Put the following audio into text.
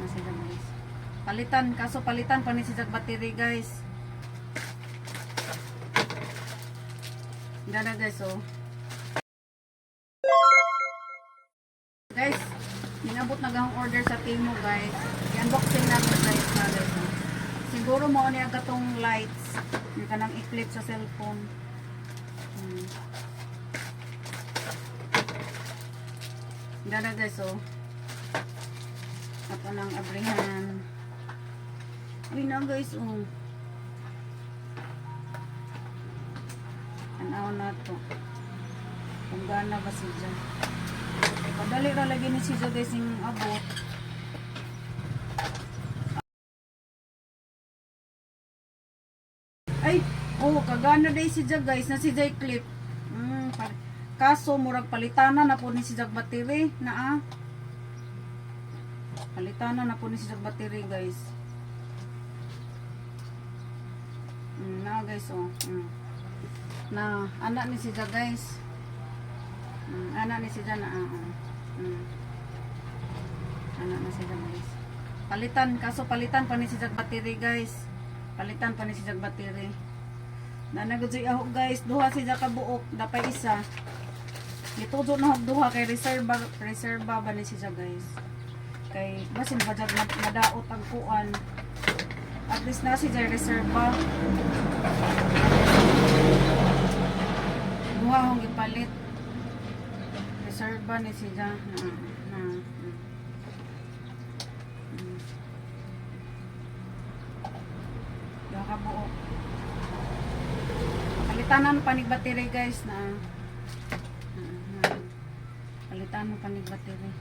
na siya guys. Palitan, kaso palitan pa ni siya battery guys. Dada guys oh. Guys, inabot na gang order sa Temu guys. I-unboxing natin guys na guys. Oh. Siguro mo niya gatong lights. Yung kanang i-clip sa cellphone. Dada guys oh. Ako nang abrihan. Uy na guys oh. Anaw na to. Kung gana ba siya. Padali ra lagi ni siya guys yung abot. Ay, oh kagana day siya guys na siya clip. Kaso murag palitana na po ni siya battery na palitana na po ni siya battery guys. Na guys oh. Na anak ni siya guys. Anak ni siya na anak na siya guys. Palitan kaso palitan pa ni siya battery guys. Palitan pa ni siya battery. Na nagudyoy ako guys, duha siya ka buok, dapay isa. Gitudo na duha kay reserva ba ni siya guys. Kay basin ba jud madaot ang kuan. At least na siya reserva. Duha hong ipalit. Reserva ni siya duha ka buok. Palitanan panig battery guys na palitan mo panig battery.